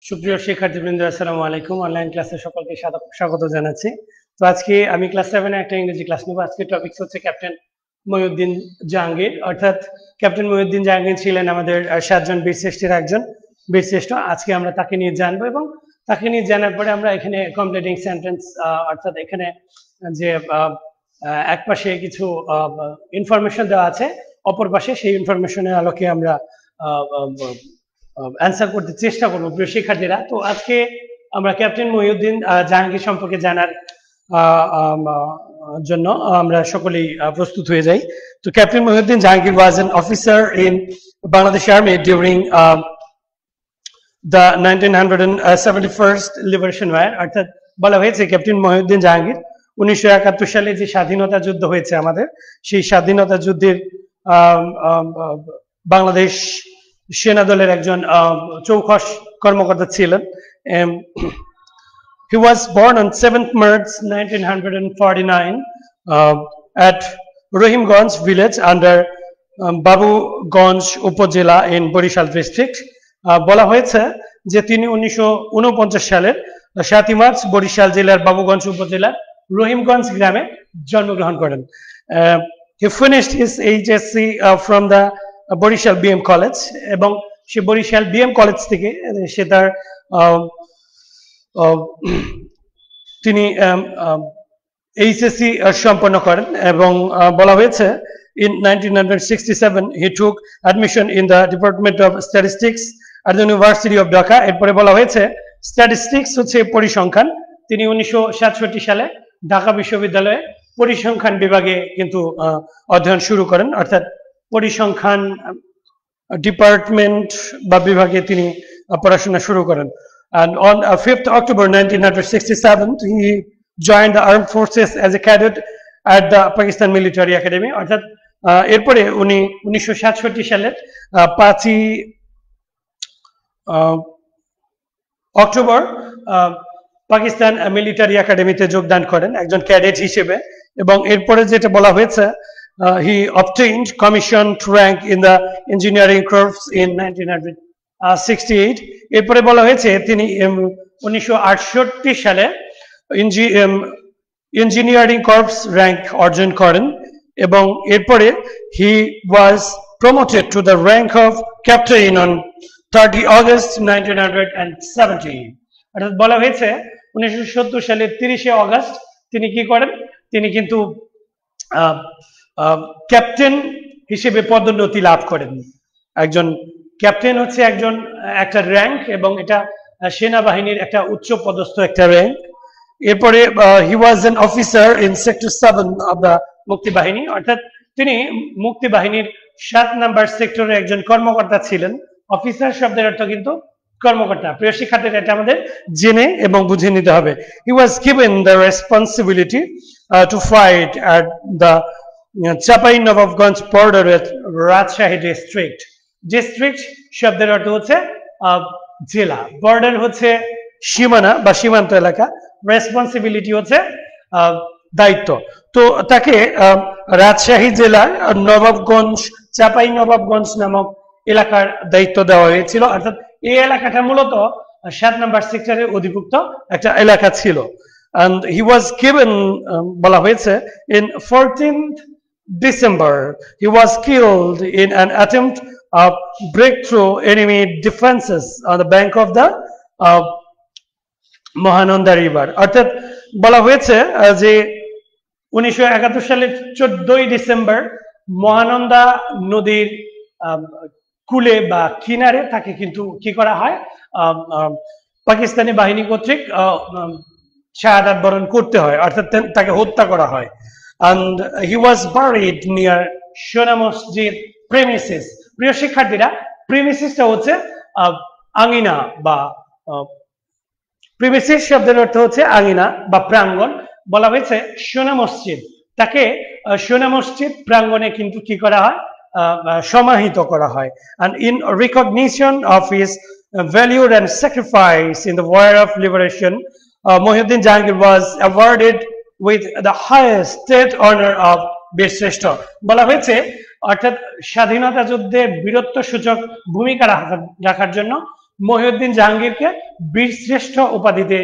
সুপ্রিয় শিক্ষার্থীবৃন্দ, আসসালামু আলাইকুম। অনলাইন ক্লাসে সকলকে স্বাগত জানাচ্ছি। তো আজকে আমি ক্লাস 7 এ একটা ইংরেজি ক্লাস নেব। আজকে টপিকস হচ্ছে ক্যাপ্টেন মহিউদ্দিন জাহাঙ্গীর। অর্থাৎ ক্যাপ্টেন মহিউদ্দিন জাহাঙ্গীর ছিলেন আমাদের 7 জন বীরশ্রেষ্ঠের একজন বীরশ্রেষ্ঠ। আজকে আমরা তাকে নিয়ে জানবো এবং তাকে নিয়ে জানার পরে আমরা এখানে কমপ্লিটিং সেন্টেন্স অর্থাৎ এখানে যে এক পাশে কিছু ইনফরমেশন দেওয়া আছে, অপর পাশে সেই ইনফরমেশনের আলোকে আমরা অ্যান্সার করতে চেষ্টা করবো প্রিয় শিক্ষার্থীরা। তো আজকে আমরা ক্যাপ্টেন মহিউদ্দিন জাহাঙ্গীর সম্পর্কে জানার জন্য আমরা সকলেই প্রস্তুত হয়ে যাই। তো captain Mohiuddin Jahangir was an officer in Bangladesh army during the 1971st liberation war. অর্থাৎ বলা হয়েছে ক্যাপ্টেন মহিউদ্দিন জাহাঙ্গীর 1971 সালে যে স্বাধীনতা যুদ্ধ হয়েছে আমাদের, সেই স্বাধীনতা যুদ্ধের বাংলাদেশ সেনা দলের একজন চৌখস কর্মকর্তা ছিলেন। He was born on 7th March 1949 at Rohimganj village under Babuganj উপজেলা in Borishal district. বলা হয়েছে যে তিনি 1949 সালের 7 মার্চ বরিশাল জেলার বাবুগঞ্জ উপজেলার রহিমগঞ্জ গ্রামে জন্মগ্রহণ করেন। He finished his HSC from the Barishal BM college এবং সে বরিশাল বিএম কলেজ থেকে সে তার তিনি এইচএসসি সম্পন্ন করেন এবং বলা হয়েছে in 1967 he took admission in the Department of Statistics at the University of Dhaka. এরপরে বলা হয়েছে স্ট্যাটিস্টিক্স হচ্ছে পরিসংখ্যান। তিনি 1967 সালে ঢাকা বিশ্ববিদ্যালয়ে পরিসংখ্যান বিভাগে কিন্তু অধ্যয়ন শুরু করেন, অর্থাৎ পরিসংখ্যান ডিপার্টমেন্ট বা বিভাগে তিনি পড়াশোনা শুরু করেন। And on 5th October 1967 he joined the armed forces as a cadet at the Pakistan Military Academy. অর্থাৎ এরপরে উনি 1967 সালের 5ই অক্টোবর পাকিস্তান মিলিটারি একাডেমিতে যোগদান করেন একজন ক্যাডেট হিসেবে। এবং এরপরে যেটা বলা হয়েছে he obtained commissioned rank in the engineering corps in 1968. এরপরে বলা হয়েছে তিনি 1968 সালে ইঞ্জিনিয়ারিং কর্পস র্যাঙ্ক অর্জন করেন এবং এরপরে he was promoted to the rank of captain on 30 August 1970. অর্থাৎ বলা হয়েছে 1970 সালের 30 আগস্ট তিনি কি করেন, তিনি কিন্তু ক্যাপ্টেন হিসেবে পদোন্নতি লাভ করেন। একজন ক্যাপ্টেন হচ্ছে একটা র্যাঙ্ক এবং এটা সেনাবাহিনীর একটা উচ্চ পদস্থ একটা র্যাঙ্ক। এরপরে he was an officer in sector 7 of the মুক্তি বাহিনী, অর্থাৎ তিনি মুক্তি বাহিনীর 7 নাম্বার সেক্টরে একজন কর্মকর্তা ছিলেন। অফিসার শব্দের অর্থ কিন্তু কর্মকর্তা। প্রিয় শিক্ষার্থীরা, এটা আমাদের জেনে এবং বুঝে নিতে হবে। He was given the responsibility to fight at the Chapai-Nawabganj border with Rajshahi district. District শব্দের অর্থ হচ্ছে জেলা, বর্ডার হচ্ছে সীমানা বা সীমান্ত এলাকা, রেসপন্সিবিলিটি হচ্ছে দায়িত্ব। তো তাকে রাজশাহী জেলার নবাবগঞ্জ চাপাই নবাবগঞ্জ নামক এলাকার দায়িত্ব দেওয়া হয়েছিল। অর্থাৎ এই এলাকাটা মূলত 7 নম্বর সেক্টরের অধিভুক্ত একটা এলাকা ছিল। and he was given বলা হয়েছে in 14th December he was killed in an attempt of breakthrough enemy defenses on the bank of the Mahananda river. অর্থাৎ বলা হয়েছে যে 1971 সালের 14ই ডিসেম্বর মহানন্দা নদীর কূলে বা কিনারে তাকে কিন্তু কি করা হয়, পাকিস্তানি বাহিনী কর্তৃক শাহাদাত বরণ করতে হয়, অর্থাৎ তাকে হত্যা করা হয়। and he was buried near সোনা মসজিদ প্রেমিসিস। প্রিয় শিক্ষার্থীরা, প্রেমিসিসটা হচ্ছে আঙিনা বা প্রেমিসিস শব্দের অর্থ হচ্ছে আঙিনা বা প্রাঙ্গণ। বলা হয়েছে সোনা মসজিদ, তাকে সোনা মসজিদ প্রাঙ্গণে কিন্তু কি করা হয়, সমাহিত করা হয়। and in recognition of his value and sacrifice in the war of liberation, Mohiuddin Jahangir was awarded with the highest state honor of বীরশ্রেষ্ঠ। বলা হয়েছে অর্থাৎ স্বাধীনতা যুদ্ধে বীরত্ব সূচক ভূমিকা রাখার জন্য মহিউদ্দিন জাহাঙ্গীরকে বীরশ্রেষ্ঠ উপাধিতে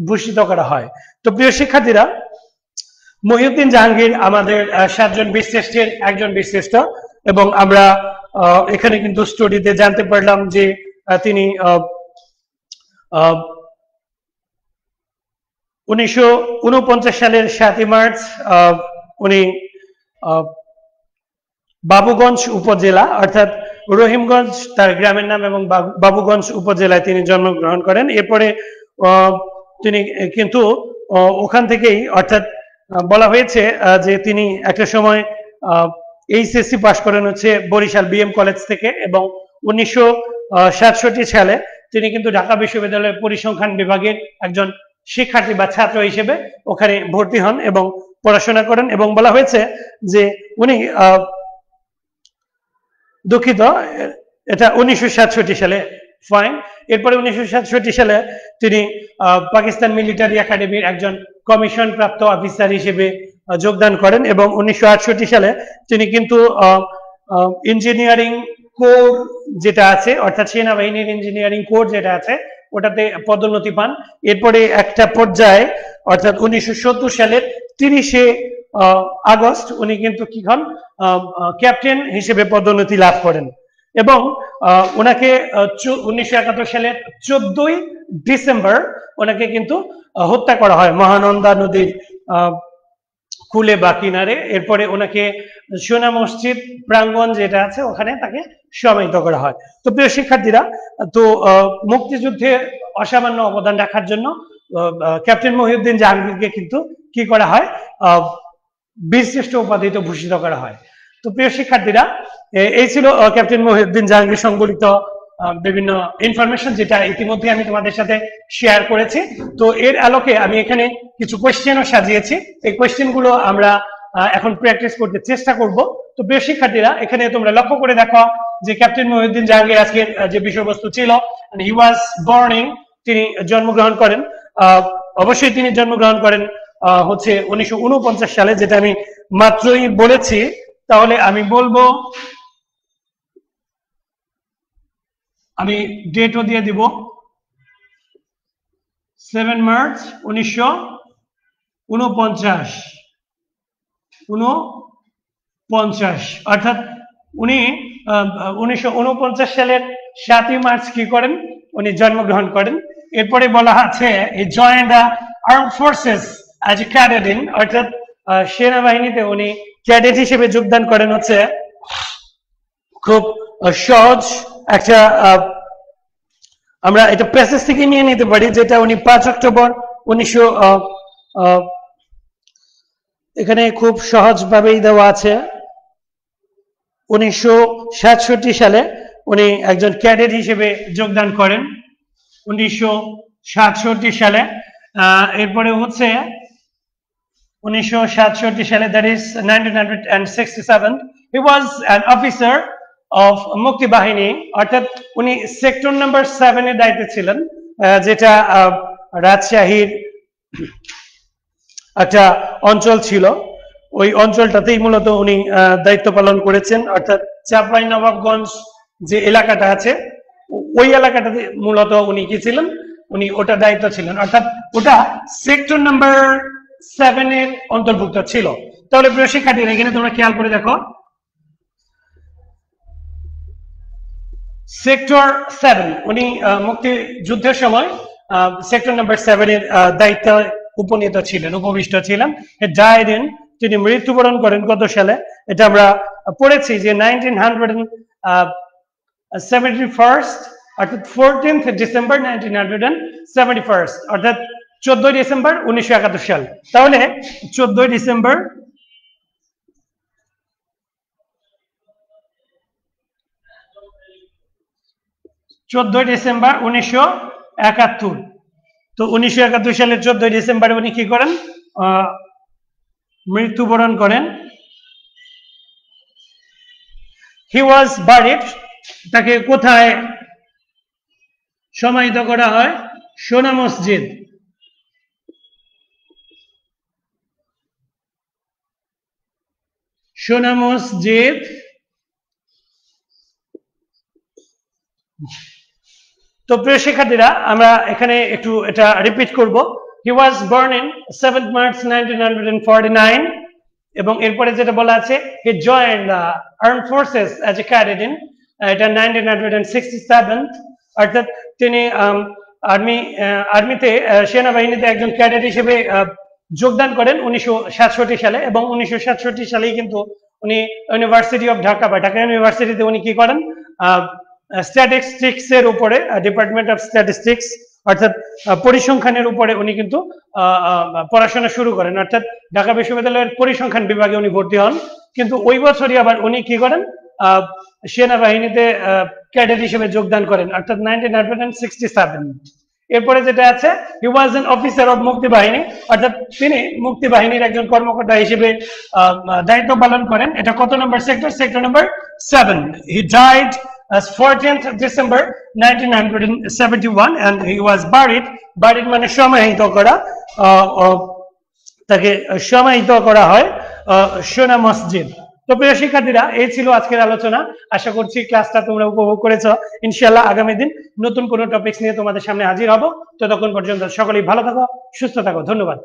ভূষিত করা হয়। তো প্রিয় শিক্ষার্থীরা, মহিউদ্দিন জাহাঙ্গীর আমাদের 7 জন বীরশ্রেষ্ঠের একজন বীরশ্রেষ্ঠ, এবং আমরা এখানে কিন্তু স্টোরিতে জানতে পারলাম যে তিনি 1949 সালের 7ই মার্চ উনি বাবুগঞ্জ উপজেলা অর্থাৎ রহিমগঞ্জ তার গ্রামের নাম, এবং বাবুগঞ্জ উপজেলায় তিনি জন্মগ্রহণ করেন। এরপরে তিনি কিন্তু ওখান থেকেই, অর্থাৎ বলা হয়েছে যে তিনি একটা সময় এইচএসসি পাশ করেন হচ্ছে বরিশাল বিএম কলেজ থেকে, এবং 1967 সালে তিনি কিন্তু ঢাকা বিশ্ববিদ্যালয়ের পরিসংখ্যান বিভাগের একজন শিক্ষার্থী বা ছাত্র হিসেবে ওখানে ভর্তি হন এবং পড়াশোনা করেন। এবং বলা হয়েছে যে উনি দুঃখিত, এটা 1967 সালে, ফাইন। এরপরে 1967 সালে তিনি পাকিস্তান মিলিটারি একাডেমির একজন কমিশন প্রাপ্ত অফিসার হিসেবে যোগদান করেন, এবং 1968 সালে তিনি কিন্তু ইঞ্জিনিয়ারিং কোর যেটা আছে, অর্থাৎ সেনাবাহিনীর ইঞ্জিনিয়ারিং কোর যেটা আছে ওটাতে পদোন্নতি পান। এরপরে একটা পর্যায়ে অর্থাৎ 1970 সালের 30 আগস্ট উনি কিন্তু কি হন, ক্যাপ্টেন হিসেবে পদোন্নতি লাভ করেন, এবং ওনাকে 1971 সালের 14ই ডিসেম্বর ওনাকে কিন্তু হত্যা করা হয় মহানন্দা নদীর কুলে বা কিনারে। এরপরে ওনাকে সোনা মসজিদ প্রাঙ্গণ যেটা আছে ওখানে তাকে সমাহিত করা হয়। তো প্রিয় শিক্ষার্থীরা, তো মুক্তিযুদ্ধে অসামান্য অবদান রাখার জন্য ক্যাপ্টেন মহিউদ্দিন জাহাঙ্গীরকে কিন্তু কি করা হয়, বীরশ্রেষ্ঠ উপাধিতে ভূষিত করা হয়। তো প্রিয় শিক্ষার্থীরা, এই ছিল ক্যাপ্টেন মহিউদ্দিন জাহাঙ্গীর সংবলিত বিভিন্ন ইনফরমেশন, যেটা ইতিমধ্যে আমি তোমাদের সাথে শেয়ার করেছি। তো এর আলোকে আমি এখানে কিছু কোয়েশ্চেনও সাজিয়েছি, এই কোয়েশ্চেনগুলো আমরা এখন প্র্যাকটিস করতে চেষ্টা করব। তো প্রিয় শিক্ষার্থীরা, এখানে তোমরা লক্ষ্য করে দেখো যে ক্যাপ্টেন মহিউদ্দিন জাহাঙ্গীর আজকের যে বিষয়বস্তু ছিল, হি ওয়াজ বর্নিং, তিনি জন্মগ্রহণ করেন, অবশ্যই তিনি জন্মগ্রহণ করেন হচ্ছে 1949 সালে, যেটা আমি মাত্রই বলেছি। তাহলে আমি বলবো, আমি ডেটও দিয়ে দিব, 7 মার্চ 1949, অর্থাৎ উনি 1949 সালের 7ই মার্চ কি করেন, উনি জন্মগ্রহণ করেন। এরপরে বলা আছে he joined the armed forces as a cadet in, অর্থাৎ সেনাবাহিনীতে উনি ক্যাডেট হিসেবে যোগদান করেন হচ্ছে খুব সহজ একটা, আমরা এটা প্যাসেজ থেকে নিয়ে নিতে পারি, যেটা উনি 5 অক্টোবর 1900, এখানে খুব সহজভাবেই দেওয়া আছে, 1967 সালে উনি একজন ক্যাডেট হিসেবে যোগদান করেন 1967 সালে। এরপরে হচ্ছে 1967 সালে, that is 1967, he was an officer of মুক্তি বাহিনী, অর্থাৎ উনি সেক্টর নাম্বার 7 এর দায়িত্বে ছিলেন, যেটা রাজশাহীর একটা অঞ্চল ছিল, ওই অঞ্চলটাতেই মূলত উনি দায়িত্ব পালন করেছেন, অর্থাৎ চাঁপাইনবাবগঞ্জ যে এলাকাটা আছে ওই এলাকাটাতে মূলত উনি কি ছিলেন, উনি ওটা দায়িত্ব ছিলেন, অর্থাৎ ওটা সেক্টর নাম্বার 7 এর অন্তর্ভুক্ত ছিল। তাহলে প্রিয় শিক্ষার্থীরা, এখানে তোমরা খেয়াল করে দেখো, সেক্টর 7 উনি মুক্তিযুদ্ধের সময় সেক্টর নাম্বার 7 এর দায়িত্বে উপনীত ছিলেন, উপবিষ্ট ছিলেন। ডায়েড ইন, তিনি মৃত্যুবরণ করেন কত সালে, এটা আমরা পড়েছি যে 1971, অর্থাৎ 14th ডিসেম্বর 1971, অর্থাৎ 14 ডিসেম্বর 1971 সাল। তাহলে 14 ডিসেম্বর 1971, তো 1971 সালের 14 ডিসেম্বরে উনি কি করেন, মৃত্যুবরণ করেন। হি ওয়াজ বারিড, তাকে কোথায় সমাহিত করা হয়, সোনা মসজিদ, সোনা মসজিদ। তো প্রিয় শিক্ষার্থীরা আমরা এখানে একটু এটা রিপিট করব। He was born in 7th March 1949 এবং এরপরে যেটা বলা আছে he joined the armed forces as a cadet in এটা 1967 অর্থাৎ তিনি আর্মিতে সেনাবাহিনীতে একজন ক্যাডেট হিসেবে যোগদান করেন 1967 সালে এবং 1967 সালেই কিন্তু উনি ইউনিভার্সিটি অফ ঢাকা বা ঢাকা ইউনিভার্সিটিতে উনি কি করেন স্ট্যাটিস্টিক্স এর উপরে ডিপার্টমেন্ট অফ স্ট্যাটিস্টিক্স অর্থাৎ পরিসংখ্যানের উপরে উনি কিন্তু পড়াশোনা শুরু করেন, অর্থাৎ ঢাকা বিশ্ববিদ্যালয়ের পরিসংখ্যান বিভাগে উনি ভর্তি হন। কিন্তু ওই বছরই আবার উনি কি করেন সেনাবাহিনীতে ক্যাডেট হিসেবে যোগদান করেন অর্থাৎ 1967। এরপরে যেটা আছে হি ওয়াজ এন অফিসার অফ মুক্তিবাহিনী অর্থাৎ তিনি মুক্তিবাহিনীর একজন কর্মকর্তা হিসেবে দায়িত্ব পালন করেন। এটা কত নম্বর সেক্টর? সেক্টর নম্বর 7। He died as 14th December 1971 and he was buried মানে সমাহিত করা, তাকে সমাহিত করা হয় সোনা মসজিদ। তো প্রিয় শিক্ষার্থীরা এই ছিল আজকের আলোচনা। আশা করছি ক্লাসটা তোমরা উপভোগ করেছো। ইনশাআল্লাহ আগামী দিন নতুন কোনো টপিকস নিয়ে তোমাদের সামনে হাজির হব। ততক্ষণ পর্যন্ত সকলেই ভালো থাকো, সুস্থ থাকো। ধন্যবাদ।